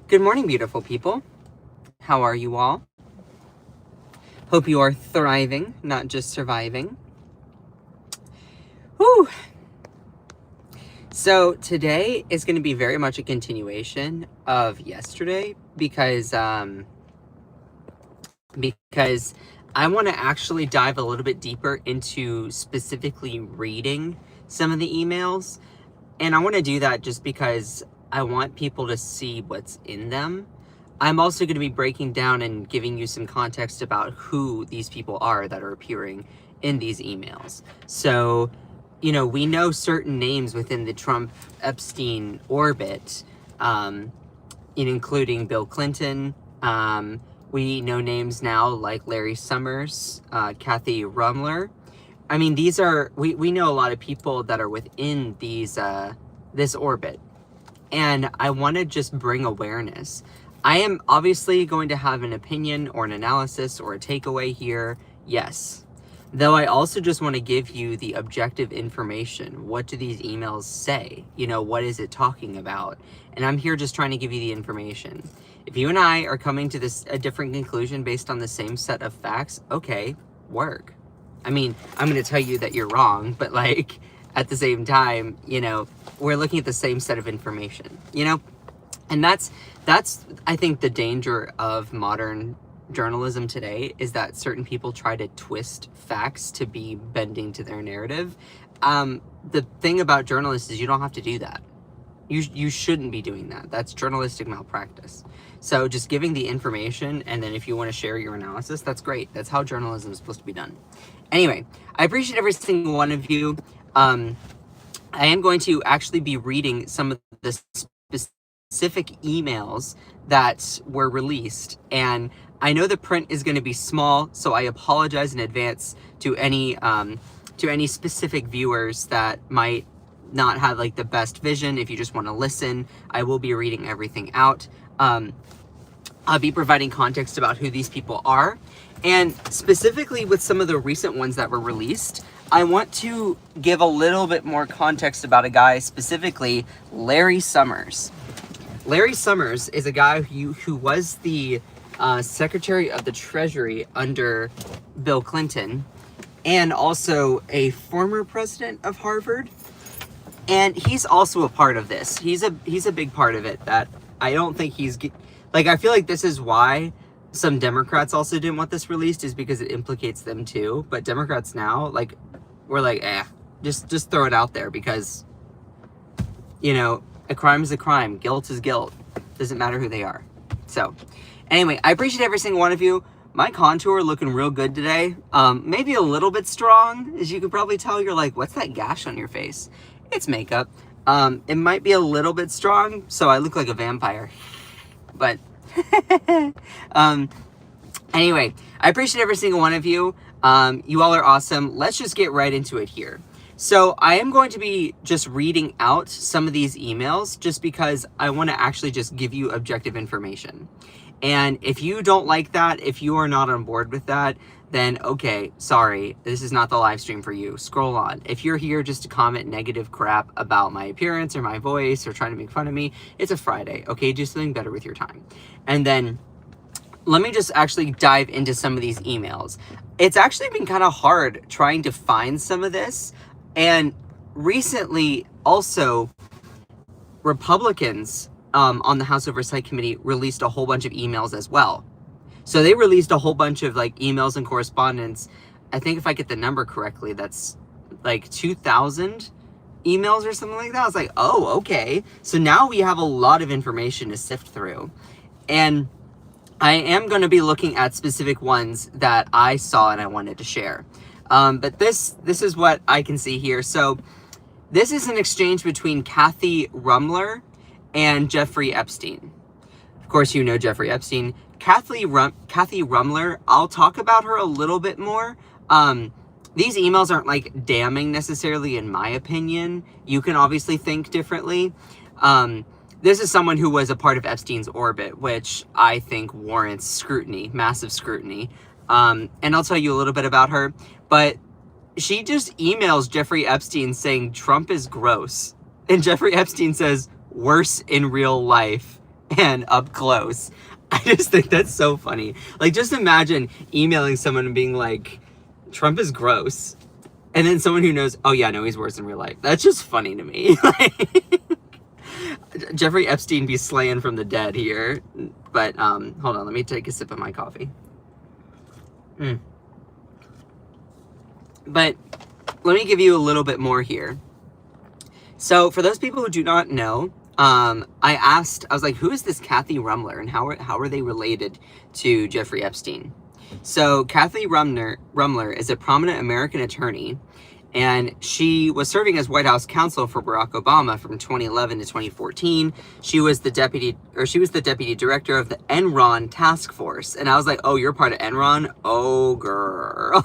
Good morning, beautiful people. How are you all? Hope you are thriving, not just surviving. Whew. So today is going to be very much a continuation of yesterday because I want to actually dive a little bit deeper into specifically reading some of the emails. And I want to do that just because I want people to see what's in them. I'm also going to be breaking down and giving you some context about who these people are that are appearing in these emails. So, we know certain names within the Trump Epstein orbit, including Bill Clinton. We know names now like Larry Summers, Kathy Ruemmler. I mean, these are, we know a lot of people that are within these, this orbit. And I want to just bring awareness. I am obviously going to have an opinion or an analysis or a takeaway here. Yes. Though I also just want to give you the objective information. What do these emails say? What is it talking about? And I'm here just trying to give you the information. If you and I are coming to a different conclusion based on the same set of facts, okay, work. I mean, I'm going to tell you that you're wrong, but at the same time, we're looking at the same set of information, And that's I think the danger of modern journalism today is that certain people try to twist facts to be bending to their narrative. The thing about journalists is you don't have to do that. You shouldn't be doing that. That's journalistic malpractice. So just giving the information, and then if you want to share your analysis, that's great. That's how journalism is supposed to be done. Anyway, I appreciate every single one of you. I am going to actually be reading some of the specific emails that were released, and I know the print is going to be small, so I apologize in advance to any specific viewers that might not have the best vision. If you just want to listen, I will be reading everything out. I'll be providing context about who these people are, and specifically with some of the recent ones that were released, I want to give a little bit more context about a guy, specifically Larry Summers. Larry Summers is a guy who was the Secretary of the Treasury under Bill Clinton, and also a former president of Harvard. And he's also a part of this. He's a big part of it that I don't think I feel like this is why some Democrats also didn't want this released, is because it implicates them too. But Democrats now, we're just throw it out there because, a crime is a crime. Guilt is guilt. Doesn't matter who they are. So, anyway, I appreciate every single one of you. My contour looking real good today. Maybe a little bit strong. As you can probably tell, you're like, what's that gash on your face? It's makeup. It might be a little bit strong, so I look like a vampire. But, anyway, I appreciate every single one of you. You all are awesome. Let's just get right into it here. So I am going to be just reading out some of these emails just because I want to actually just give you objective information. And if you don't like that, if you are not on board with that, then okay, sorry, this is not the live stream for you. Scroll on. If you're here just to comment negative crap about my appearance or my voice or trying to make fun of me, it's a Friday, okay? Do something better with your time. And then let me just actually dive into some of these emails. It's actually been kind of hard trying to find some of this. And recently, also, Republicans on the House Oversight Committee released a whole bunch of emails as well. So they released a whole bunch of emails and correspondence. I think if I get the number correctly, that's 2,000 emails or something like that. I was like, oh, okay. So now we have a lot of information to sift through. And I am going to be looking at specific ones that I saw and I wanted to share. But this is what I can see here. So this is an exchange between Kathy Ruemmler and Jeffrey Epstein. Of course, you know Jeffrey Epstein. Kathy Ruemmler, I'll talk about her a little bit more. These emails aren't damning necessarily in my opinion. You can obviously think differently. This is someone who was a part of Epstein's orbit, which I think warrants scrutiny, massive scrutiny. And I'll tell you a little bit about her. But she just emails Jeffrey Epstein saying Trump is gross. And Jeffrey Epstein says, worse in real life. and up close. I just think that's so funny. Like, just imagine emailing someone and being like, Trump is gross. And then someone who knows, oh yeah, no, he's worse in real life. That's just funny to me. Jeffrey Epstein be slaying from the dead here. But hold on, let me take a sip of my coffee. But let me give you a little bit more here. So for those people who do not know, I was like, who is this Kathy Ruemmler, and how are they related to Jeffrey Epstein? So Kathy Ruemmler is a prominent American attorney, and she was serving as White House counsel for Barack Obama from 2011 to 2014. She was the deputy director of the Enron task force. And I was like, oh, you're part of Enron? Oh, girl.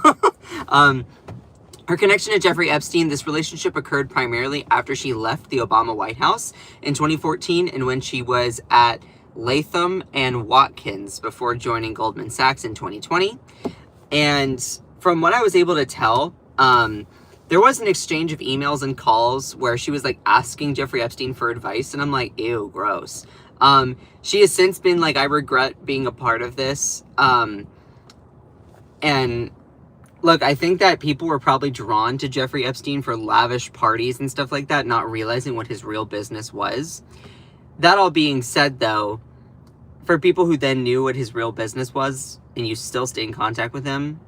Her connection to Jeffrey Epstein, this relationship occurred primarily after she left the Obama White House in 2014 and when she was at Latham and Watkins before joining Goldman Sachs in 2020. And from what I was able to tell, there was an exchange of emails and calls where she was like asking Jeffrey Epstein for advice, and I'm like, ew, gross. She has since been like, I regret being a part of this. And look, I think that people were probably drawn to Jeffrey Epstein for lavish parties and stuff like that, not realizing what his real business was. That all being said, though, for people who then knew what his real business was and you still stay in contact with him,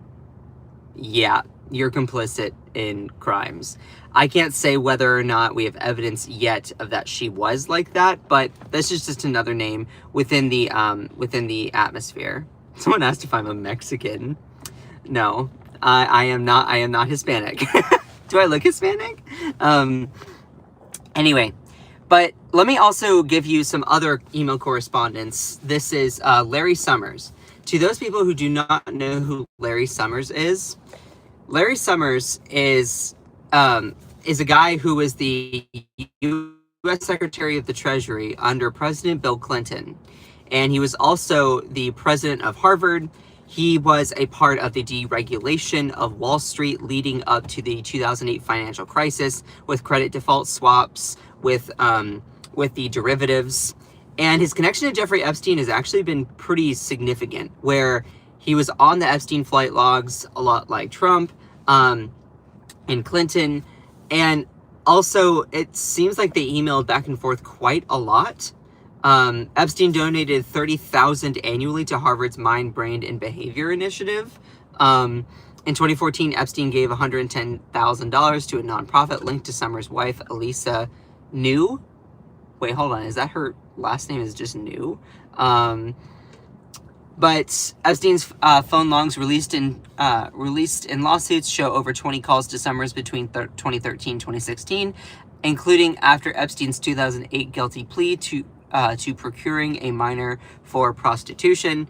yeah, you're complicit in crimes. I can't say whether or not we have evidence yet of that she was like that, but this is just another name within the atmosphere. Someone asked if I'm a Mexican. No. I am not Hispanic. Do I look Hispanic? Anyway, but let me also give you some other email correspondence. This is Larry Summers. To those people who do not know who Larry Summers is a guy who was the U.S. Secretary of the Treasury under President Bill Clinton. And he was also the president of Harvard. He was a part of the deregulation of Wall Street leading up to the 2008 financial crisis with credit default swaps, with the derivatives. And his connection to Jeffrey Epstein has actually been pretty significant, where he was on the Epstein flight logs, a lot like Trump and Clinton. And also, it seems like they emailed back and forth quite a lot. Epstein donated $30,000 annually to Harvard's Mind, Brain, and Behavior Initiative. In 2014, Epstein gave $110,000 to a nonprofit linked to Summers' wife, Elisa New. Wait, hold on. Is that her last name is just New? But Epstein's phone logs released in lawsuits show over 20 calls to Summers between 2013 and 2016, including after Epstein's 2008 guilty plea to procuring a minor for prostitution.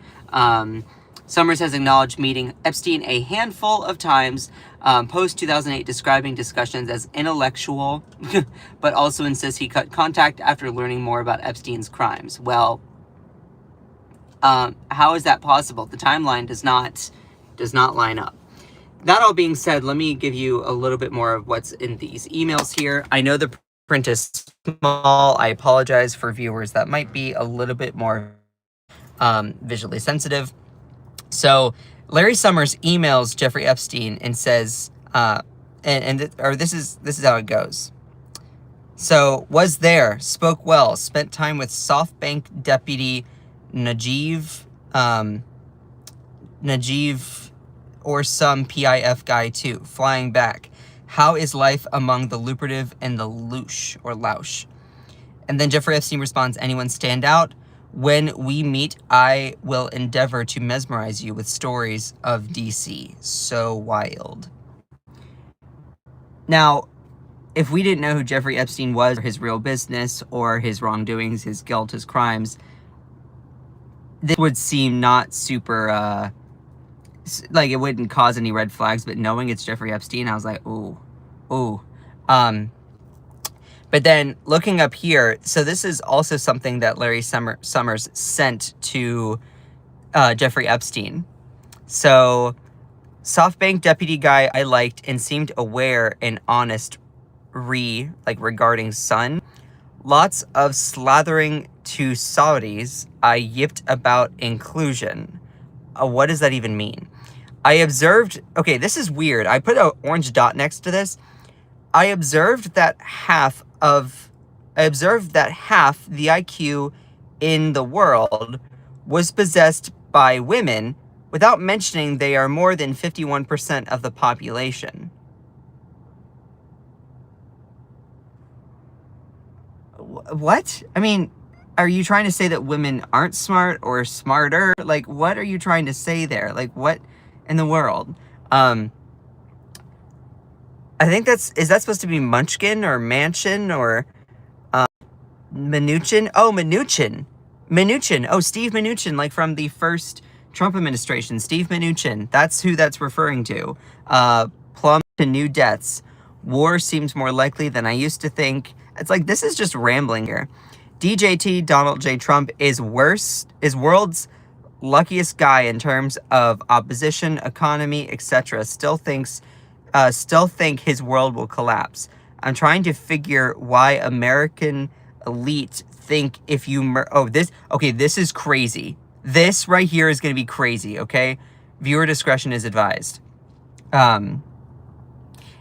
Summers has acknowledged meeting Epstein a handful of times post-2008, describing discussions as intellectual, but also insists he cut contact after learning more about Epstein's crimes. Well, how is that possible? The timeline does not line up. That all being said, let me give you a little bit more of what's in these emails here. I know the print is small. I apologize for viewers that might be a little bit more visually sensitive. So Larry Summers emails Jeffrey Epstein and says, this is how it goes. So, was there, spoke well, spent time with SoftBank deputy Najeeb or some PIF guy too, flying back. How is life among the lucrative and the louche? And then Jeffrey Epstein responds, anyone stand out? When we meet, I will endeavor to mesmerize you with stories of DC. So wild. Now, if we didn't know who Jeffrey Epstein was, or his real business, or his wrongdoings, his guilt, his crimes, this would seem not super, like it wouldn't cause any red flags, but knowing it's Jeffrey Epstein, I was like, ooh. But then looking up here, so this is also something that Larry Summers sent to Jeffrey Epstein. So, SoftBank deputy guy I liked and seemed aware and honest regarding son. Lots of slathering to Saudis. I yipped about inclusion. What does that even mean? I observed, okay, this is weird. I put an orange dot next to this. I observed that half the IQ in the world was possessed by women, without mentioning they are more than 51% of the population. What? I mean, are you trying to say that women aren't smart or smarter? Like, what are you trying to say there? Like, what in the world? I think is that supposed to be Munchkin or Mansion or Mnuchin? Oh, Mnuchin. Mnuchin. Oh, Steve Mnuchin, like from the first Trump administration. Steve Mnuchin. That's who that's referring to. Plumb to new deaths. War seems more likely than I used to think. It's like, this is just rambling here. DJT, Donald J. Trump, is world's luckiest guy in terms of opposition, economy, etc. Still think his world will collapse. I'm trying to figure why American elite think if you this is crazy. This right here is going to be crazy, okay? Viewer discretion is advised.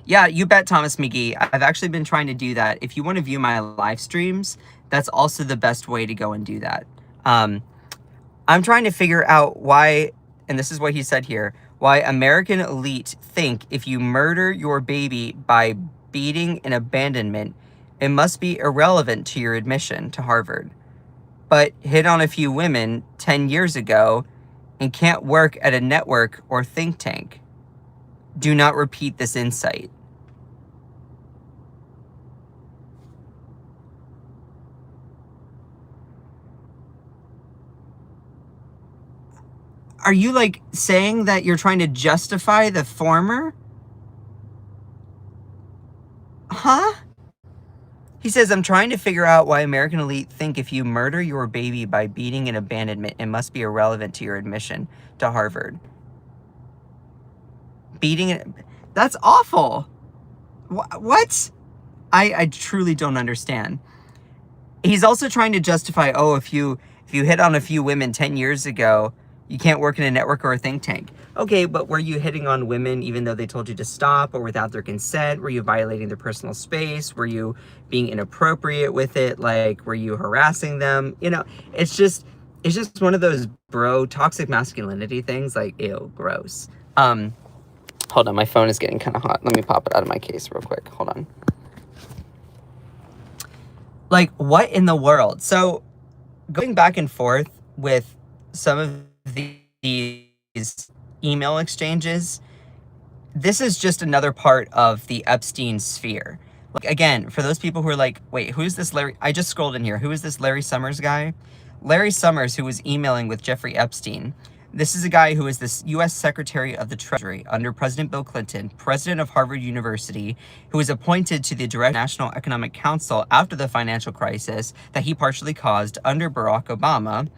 Yeah, you bet, Thomas McGee. I've actually been trying to do that. If you want to view my live streams, that's also the best way to go and do that. I'm trying to figure out why, and this is what he said here, why American elite think if you murder your baby by beating and abandonment, it must be irrelevant to your admission to Harvard. But hit on a few women 10 years ago and can't work at a network or think tank. Do not repeat this insight. Are you like saying that you're trying to justify the former? Huh? He says, I'm trying to figure out why American elite think if you murder your baby by beating and abandonment, it must be irrelevant to your admission to Harvard. Beating it, that's awful. What? I truly don't understand. He's also trying to justify, oh, if you hit on a few women 10 years ago, you can't work in a network or a think tank. Okay, but were you hitting on women even though they told you to stop or without their consent? Were you violating their personal space? Were you being inappropriate with it? Like, were you harassing them? You know, it's just one of those toxic masculinity things. Like, ew, gross. Hold on, my phone is getting kind of hot. Let me pop it out of my case real quick. Hold on. Like, what in the world? So, going back and forth with some of these email exchanges, this is just another part of the Epstein sphere. Like, again, for those people who are like, wait, who's this Larry? I just scrolled in here. Who is this Larry Summers guy? Larry Summers, who was emailing with Jeffrey Epstein. This is a guy who is the U.S. Secretary of the Treasury under President Bill Clinton, president of Harvard University, who was appointed to the Direct National Economic Council after the financial crisis that he partially caused under Barack Obama,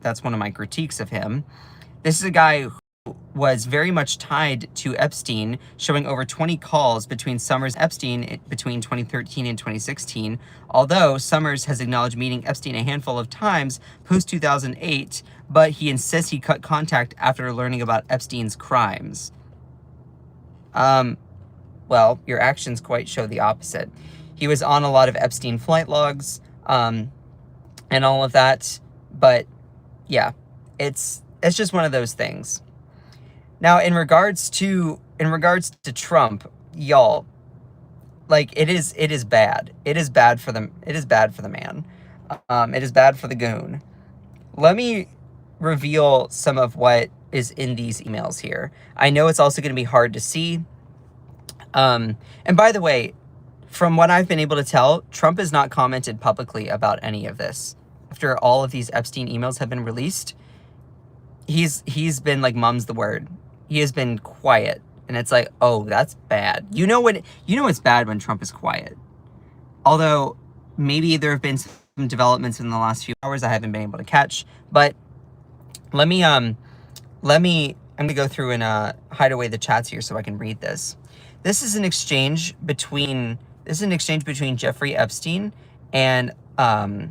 that's one of my critiques of him. This is a guy who was very much tied to Epstein, showing over 20 calls between Summers and Epstein between 2013 and 2016, although Summers has acknowledged meeting Epstein a handful of times post-2008, but he insists he cut contact after learning about Epstein's crimes. Well, your actions quite show the opposite. He was on a lot of Epstein flight logs, and all of that, but yeah, it's just one of those things. Now, in regards to Trump, y'all, like, it is bad. It is bad for them. It is bad for the man. It is bad for the goon. Let me reveal some of what is in these emails here. I know it's also going to be hard to see. And by the way, from what I've been able to tell, Trump has not commented publicly about any of this. After all of these Epstein emails have been released, he's been like, mum's the word. He has been quiet, and it's like, oh, that's bad. You know it's bad when Trump is quiet. Although maybe there have been some developments in the last few hours I haven't been able to catch, but I'm gonna go through and hide away the chats here so I can read this. This is an exchange between This is an exchange between Jeffrey Epstein and a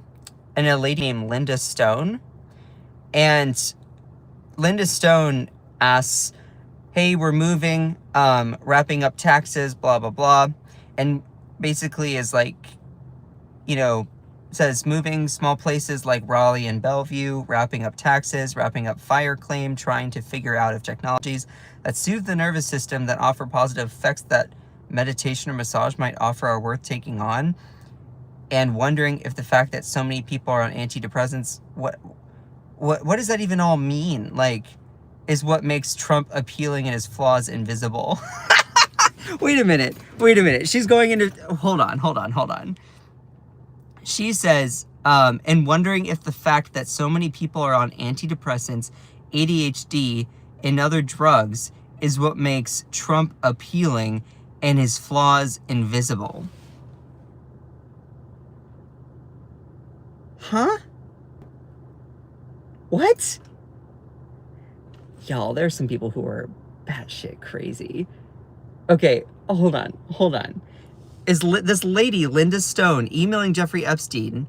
lady named Linda Stone. And Linda Stone asks, hey, we're moving, wrapping up taxes, blah, blah, blah. And basically is like, you know, says moving small places like Raleigh and Bellevue, wrapping up taxes, wrapping up fire claim, trying to figure out if technologies that soothe the nervous system, that offer positive effects that meditation or massage might offer are worth taking on, and wondering if the fact that so many people are on antidepressants, what does that even all mean? Like, is what makes Trump appealing and his flaws invisible. Wait a minute. She's going into, hold on. She says, and wondering if the fact that so many people are on antidepressants, ADHD, and other drugs is what makes Trump appealing and his flaws invisible. Huh? What? Y'all, there's some people who are batshit crazy. Okay, hold on. This lady, Linda Stone, emailing Jeffrey Epstein,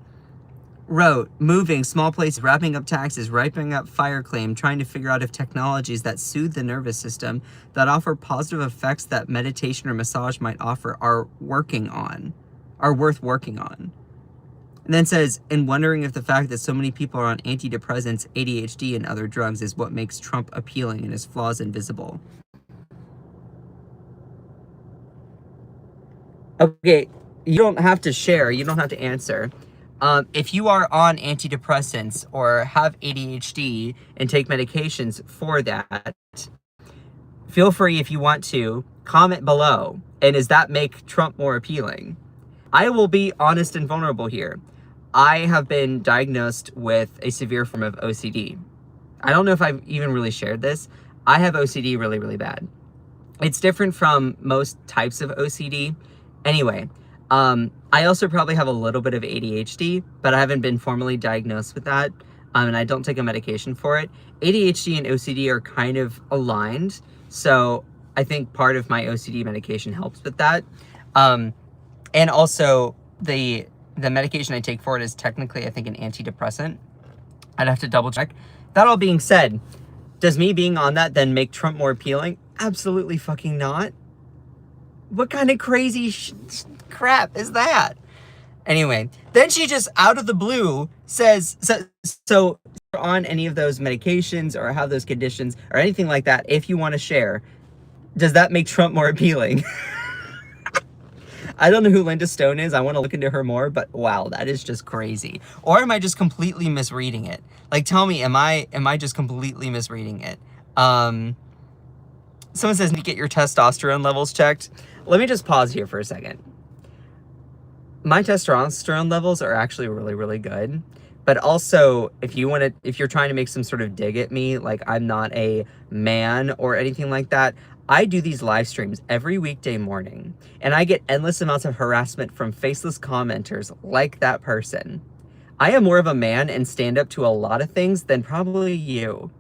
wrote, moving, small place, wrapping up taxes, wrapping up fire claim, trying to figure out if technologies that soothe the nervous system, that offer positive effects that meditation or massage might offer are worth working on. And then says, and wondering if the fact that so many people are on antidepressants, ADHD, and other drugs is what makes Trump appealing and his flaws invisible. Okay, you don't have to share, you don't have to answer. If you are on antidepressants or have ADHD and take medications for that, feel free, if you want to, comment below. And does that make Trump more appealing? I will be honest and vulnerable here. I have been diagnosed with a severe form of OCD. I don't know if I've even really shared this. I have OCD really, really bad. It's different from most types of OCD. Anyway, I also probably have a little bit of ADHD, but I haven't been formally diagnosed with that, and I don't take a medication for it. ADHD and OCD are kind of aligned, so I think part of my OCD medication helps with that. And also, the medication I take for it is technically, I think, an antidepressant. I'd have to double check. That all being said, does me being on that then make Trump more appealing? Absolutely fucking not. What kind of crazy crap is that? Anyway, then she just out of the blue says, so on any of those medications or have those conditions or anything like that, if you want to share, does that make Trump more appealing? I don't know who Linda Stone is. I want to look into her more, but wow, that is just crazy. Or am I just completely misreading it? Like, tell me, am I just completely misreading it? Someone says, need to get your testosterone levels checked. Let me just pause here for a second. My testosterone levels are actually really, really good. But also, if you're trying to make some sort of dig at me, like I'm not a man or anything like that, I do these live streams every weekday morning, and I get endless amounts of harassment from faceless commenters like that person. I am more of a man and stand up to a lot of things than probably you.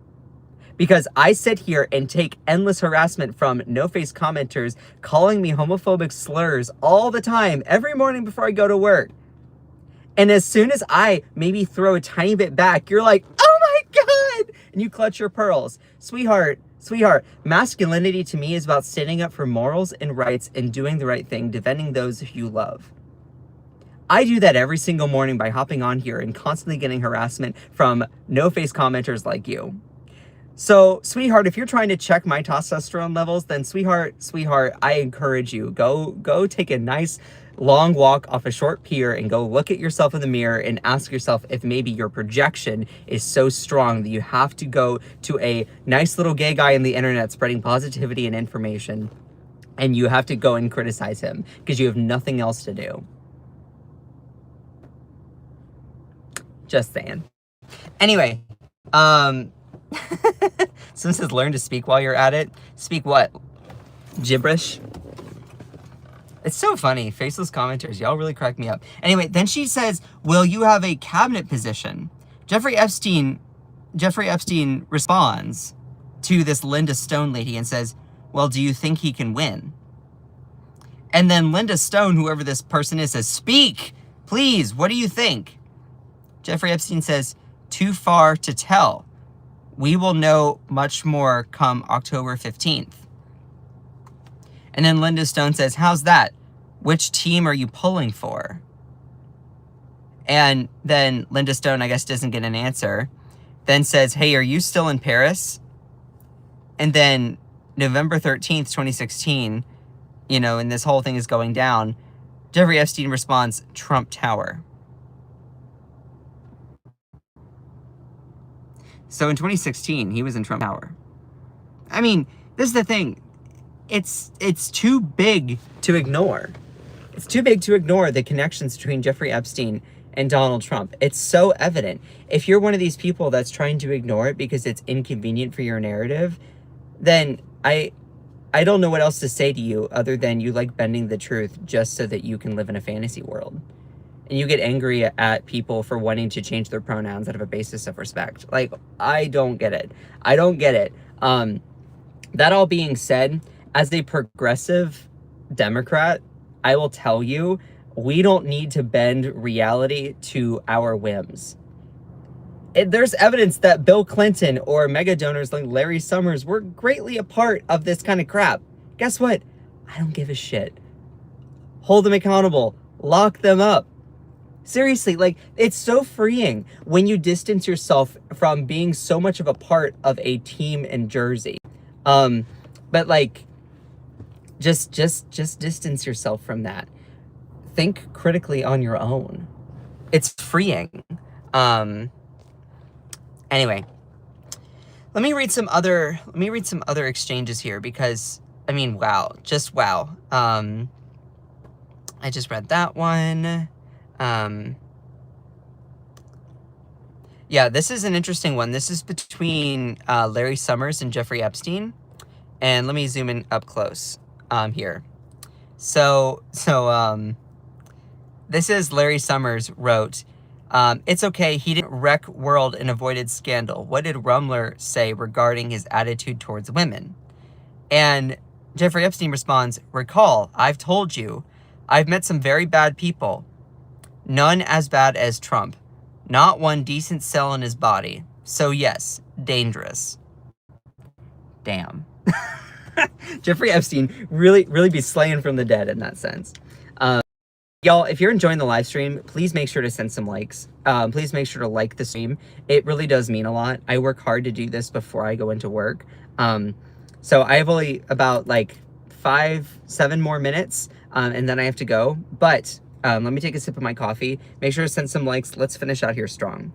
Because I sit here and take endless harassment from no-face commenters calling me homophobic slurs all the time, every morning before I go to work. And as soon as I maybe throw a tiny bit back, you're like, oh my God! And you clutch your pearls. Sweetheart, masculinity to me is about standing up for morals and rights and doing the right thing, defending those who you love. I do that every single morning by hopping on here and constantly getting harassment from no-face commenters like you. So, sweetheart, if you're trying to check my testosterone levels, then sweetheart, I encourage you, go take a nice long walk off a short pier and go look at yourself in the mirror and ask yourself if maybe your projection is so strong that you have to go to a nice little gay guy on the internet spreading positivity and information, and you have to go and criticize him because you have nothing else to do. Just saying. Anyway, Someone says learn to speak while you're at it. Speak what? Gibberish? It's so funny. Faceless commenters. Y'all really crack me up. Anyway, then she says, will you have a cabinet position? Jeffrey Epstein responds to this Linda Stone lady and says, well, do you think he can win? And then Linda Stone, whoever this person is, says, speak, please, what do you think? Jeffrey Epstein says, too far to tell. We will know much more come October 15th. And then Linda Stone says, how's that? Which team are you pulling for? And then Linda Stone, I guess, doesn't get an answer. Then says, hey, are you still in Paris? And then November 13th, 2016, you know, and this whole thing is going down, Jeffrey Epstein responds, Trump Tower. So in 2016, he was in Trump Tower. I mean, this is the thing. It's too big to ignore. It's too big to ignore the connections between Jeffrey Epstein and Donald Trump. It's so evident. If you're one of these people that's trying to ignore it because it's inconvenient for your narrative, then I don't know what else to say to you other than you like bending the truth just so that you can live in a fantasy world. And you get angry at people for wanting to change their pronouns out of a basis of respect. Like, I don't get it. I don't get it. That all being said, as a progressive Democrat, I will tell you, we don't need to bend reality to our whims. There's evidence that Bill Clinton or mega donors like Larry Summers were greatly a part of this kind of crap. Guess what? I don't give a shit. Hold them accountable. Lock them up. Seriously, like, it's so freeing when you distance yourself from being so much of a part of a team in Jersey. But like, just distance yourself from that. Think critically on your own. It's freeing. Anyway, let me read some other exchanges here because, I mean, wow, just wow. I just read that one. Yeah, this is an interesting one. This is between Larry Summers and Jeffrey Epstein. And let me zoom in up close here. So this is Larry Summers wrote, it's okay, he didn't wreck world and avoided scandal. What did Ruemmler say regarding his attitude towards women? And Jeffrey Epstein responds, recall, I've told you, I've met some very bad people. None as bad as Trump. Not one decent cell in his body. So yes, dangerous. Damn. Jeffrey Epstein really be slaying from the dead in that sense. Y'all, if you're enjoying the live stream, please make sure to send some likes. Please make sure to like the stream. It really does mean a lot. I work hard to do this before I go into work. So I have only about like 5-7 more minutes, and then I have to go. But let me take a sip of my coffee. Make sure to send some likes. Let's finish out here strong.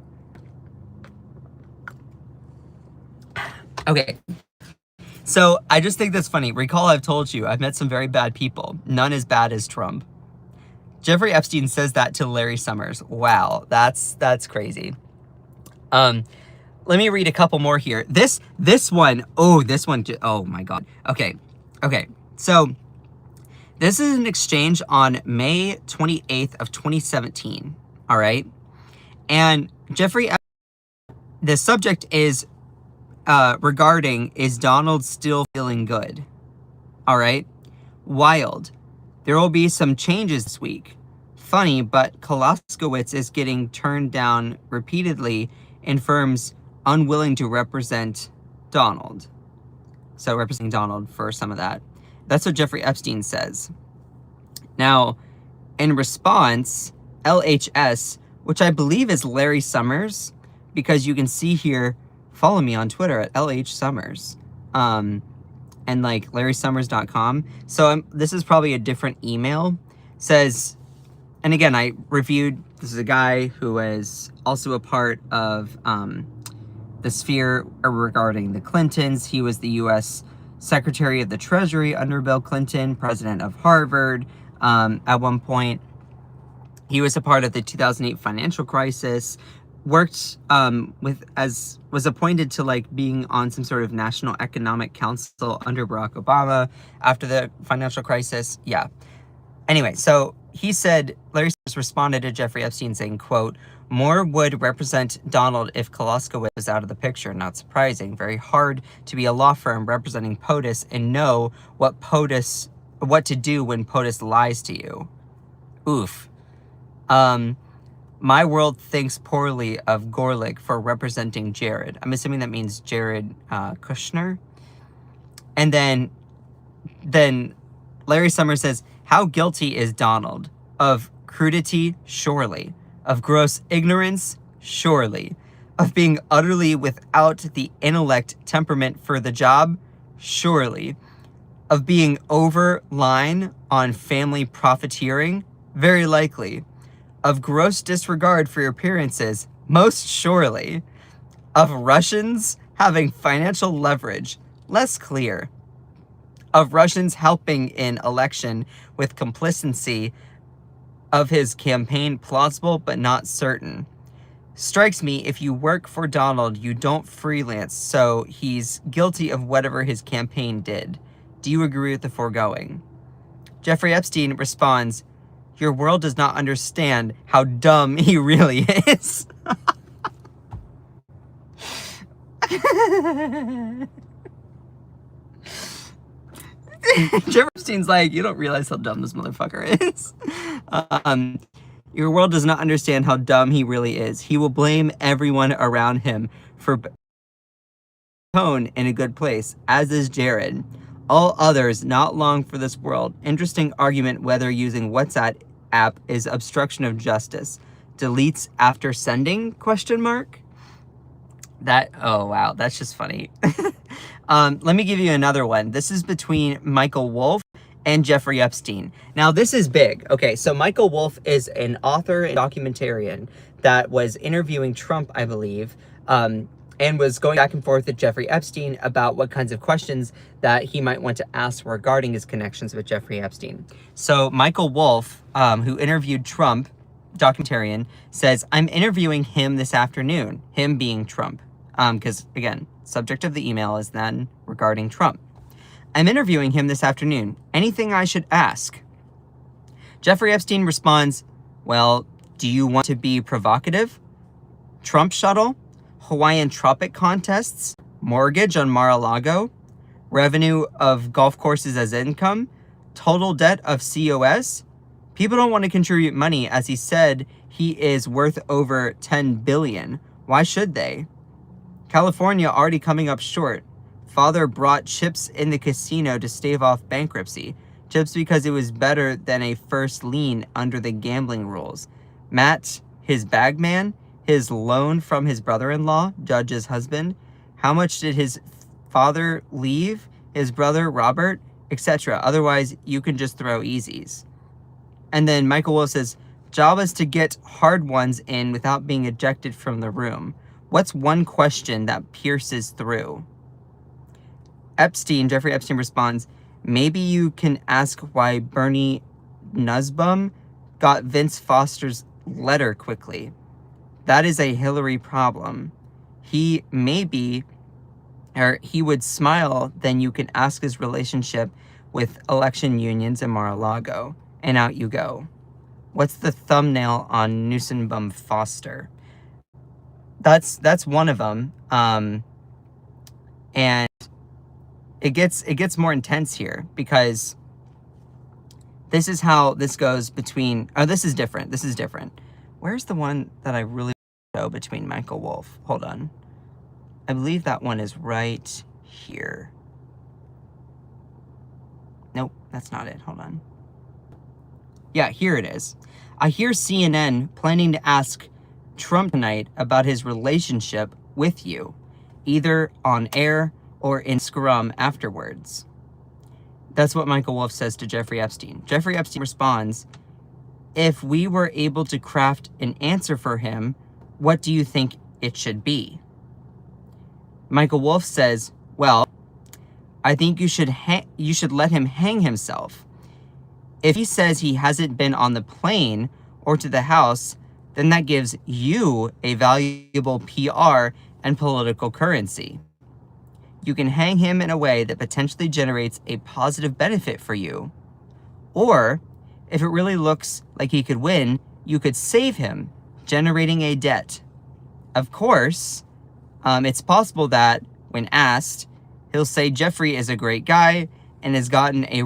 Okay. So I just think that's funny. Recall, I've told you, I've met some very bad people. None as bad as Trump. Jeffrey Epstein says that to Larry Summers. Wow, that's crazy. Let me read a couple more here. This one, oh my God. Okay. So this is an exchange on May 28th of 2017. All right. And the subject is regarding, is Donald still feeling good? All right. Wild. There will be some changes this week. Funny, but Koloskowitz is getting turned down repeatedly in firms unwilling to represent Donald. So representing Donald for some of that. That's what Jeffrey Epstein says. Now, in response, LHS, which I believe is Larry Summers, because you can see here, follow me on Twitter at LHSummers. And like LarrySummers.com. So this is probably a different email. Says, and again, I reviewed, this is a guy who is also a part of the sphere regarding the Clintons. He was the U.S. Secretary of the Treasury under Bill Clinton, president of Harvard. At one point, he was a part of the 2008 financial crisis. Worked was appointed to like being on some sort of National Economic Council under Barack Obama after the financial crisis. Yeah. Anyway, so he said, Larry Summers responded to Jeffrey Epstein saying, quote, more would represent Donald if Koloskowitz was out of the picture. Not surprising. Very hard to be a law firm representing POTUS and know what POTUS what to do when POTUS lies to you. Oof. My world thinks poorly of Gorlick for representing Jared. I'm assuming that means Jared Kushner. And then Larry Summers says, how guilty is Donald? Of crudity? Surely. Of gross ignorance? Surely. Of being utterly without the intellect temperament for the job? Surely. Of being over line on family profiteering? Very likely. Of gross disregard for your appearances? Most surely. Of Russians having financial leverage? Less clear. Of Russians helping in election with complicity of his campaign plausible but not certain. Strikes me if you work for Donald, you don't freelance, so he's guilty of whatever his campaign did. Do you agree with the foregoing? Jeffrey Epstein responds, your world does not understand how dumb he really is. Jeffrey Epstein's like, you don't realize how dumb this motherfucker is. Your world does not understand how dumb he really is. He will blame everyone around him for tone in a good place, as is Jared. All others not long for this world. Interesting argument whether using WhatsApp app is obstruction of justice. Deletes after sending? Question mark. That, oh wow, that's just funny. Let me give you another one. This is between Michael Wolff and Jeffrey Epstein. Now this is big. Okay, so Michael Wolff is an author and documentarian that was interviewing Trump, I believe, and was going back and forth with Jeffrey Epstein about what kinds of questions that he might want to ask regarding his connections with Jeffrey Epstein. So Michael Wolff, who interviewed Trump, documentarian, says, I'm interviewing him this afternoon, him being Trump. Because, again, subject of the email is then regarding Trump. I'm interviewing him this afternoon. Anything I should ask? Jeffrey Epstein responds, well, do you want to be provocative? Trump shuttle? Hawaiian tropic contests? Mortgage on Mar-a-Lago? Revenue of golf courses as income? Total debt of COS? People don't want to contribute money, as he said he is worth over $10 billion. Why should they? California already coming up short. Father brought chips in the casino to stave off bankruptcy. Chips because it was better than a first lien under the gambling rules. Matt, his bagman, his loan from his brother-in-law, Judge's husband. How much did his father leave? His brother, Robert, etc. Otherwise, you can just throw easies. And then Michael Wolff says, job is to get hard ones in without being ejected from the room. What's one question that pierces through? Jeffrey Epstein responds, maybe you can ask why Bernie Nussbaum got Vince Foster's letter quickly. That is a Hillary problem. He would smile, then you can ask his relationship with election unions in Mar-a-Lago. And out you go. What's the thumbnail on Nussbaum Foster? That's one of them. And it gets more intense here because this is how this goes between. Oh, this is different. This is different. Where's the one that I really know between Michael Wolff? Hold on. I believe that one is right here. Nope, that's not it. Hold on. Yeah, here it is. I hear CNN planning to ask Trump tonight about his relationship with you, either on air or in scrum afterwards. That's what Michael Wolff says to Jeffrey Epstein. Jeffrey Epstein responds, if we were able to craft an answer for him, what do you think it should be? Michael Wolff says, well, I think you should let him hang himself. If he says he hasn't been on the plane or to the house, then that gives you a valuable PR and political currency. You can hang him in a way that potentially generates a positive benefit for you. Or, if it really looks like he could win, you could save him, generating a debt. Of course, it's possible that, when asked, he'll say Jeffrey is a great guy and has gotten a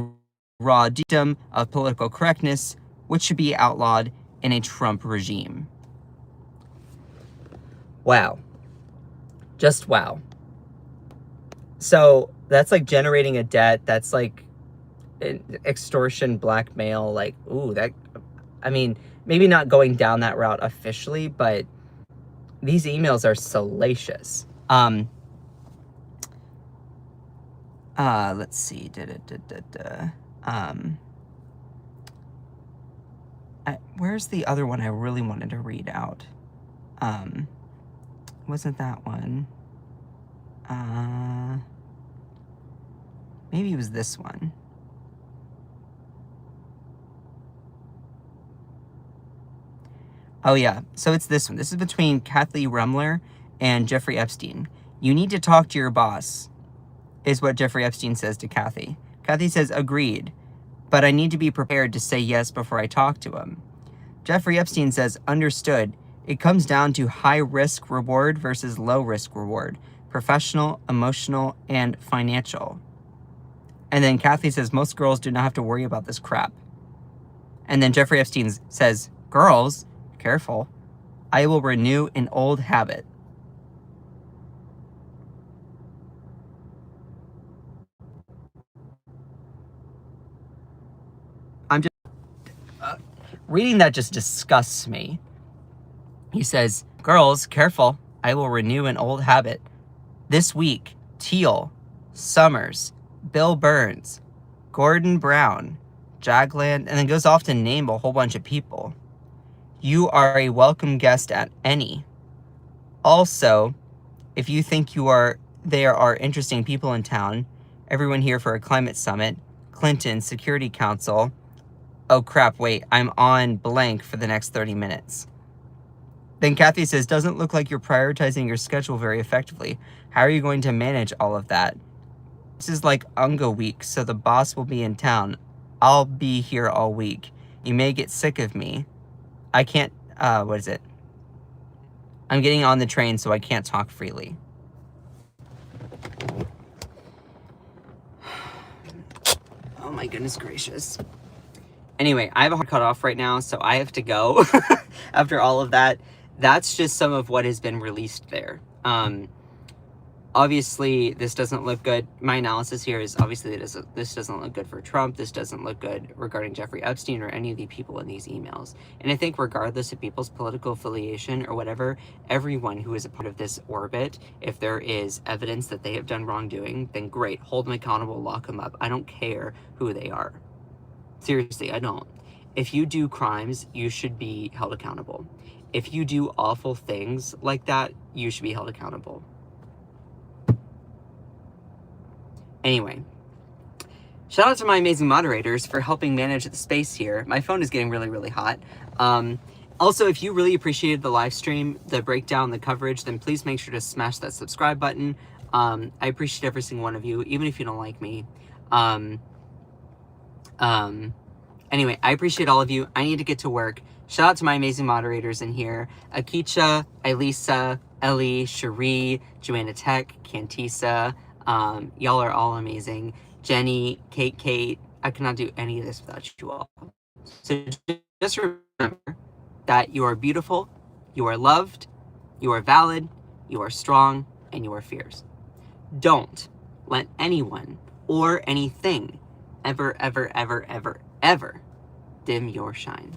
raw dictum of political correctness, which should be outlawed in a Trump regime. Wow. Just wow. So that's like generating a debt. That's like extortion, blackmail. Like, ooh, that, I mean, maybe not going down that route officially, but these emails are salacious. Let's see. Where's the other one I really wanted to read out? Wasn't that one? Maybe it was this one. Oh yeah, so it's this one. This is between Kathy Ruemmler and Jeffrey Epstein. You need to talk to your boss, is what Jeffrey Epstein says to Kathy. Kathy says, agreed, but I need to be prepared to say yes before I talk to him. Jeffrey Epstein says, understood. It comes down to high risk reward versus low risk reward. Professional, emotional, and financial. And then Kathy says, most girls do not have to worry about this crap. And then Jeffrey Epstein says, girls, careful, I will renew an old habit. I'm just, reading that just disgusts me. He says, girls, careful, I will renew an old habit. This week, Teal, Summers, Bill Burns, Gordon Brown, Jagland, and then goes off to name a whole bunch of people. You are a welcome guest at any. Also, if you think there are interesting people in town, everyone here for a climate summit, Clinton Security Council. Oh crap, wait, I'm on blank for the next 30 minutes. Then Kathy says, doesn't look like you're prioritizing your schedule very effectively. How are you going to manage all of that? This is like Unga week, so the boss will be in town. I'll be here all week. You may get sick of me. I can't, what is it? I'm getting on the train, so I can't talk freely. Oh my goodness gracious. Anyway, I have a hard cutoff right now, so I have to go after all of that. That's just some of what has been released there. Obviously, this doesn't look good. My analysis here is obviously this doesn't look good for Trump. This doesn't look good regarding Jeffrey Epstein or any of the people in these emails. And I think regardless of people's political affiliation or whatever, everyone who is a part of this orbit, if there is evidence that they have done wrongdoing, then great. Hold them accountable, lock them up. I don't care who they are. Seriously, I don't. If you do crimes, you should be held accountable. If you do awful things like that, you should be held accountable. Anyway, shout out to my amazing moderators for helping manage the space here. My phone is getting really, really hot. Also, if you really appreciated the live stream, the breakdown, the coverage, then please make sure to smash that subscribe button. I appreciate every single one of you, even if you don't like me. Anyway, I appreciate all of you. I need to get to work. Shout out to my amazing moderators in here. Akicha, Elisa, Ellie, Cherie, Joanna Tech, Cantisa. Y'all are all amazing. Jenny, Kate, I cannot do any of this without you all. So just remember that you are beautiful, you are loved, you are valid, you are strong, and you are fierce. Don't let anyone or anything ever, ever, ever, ever, ever dim your shine.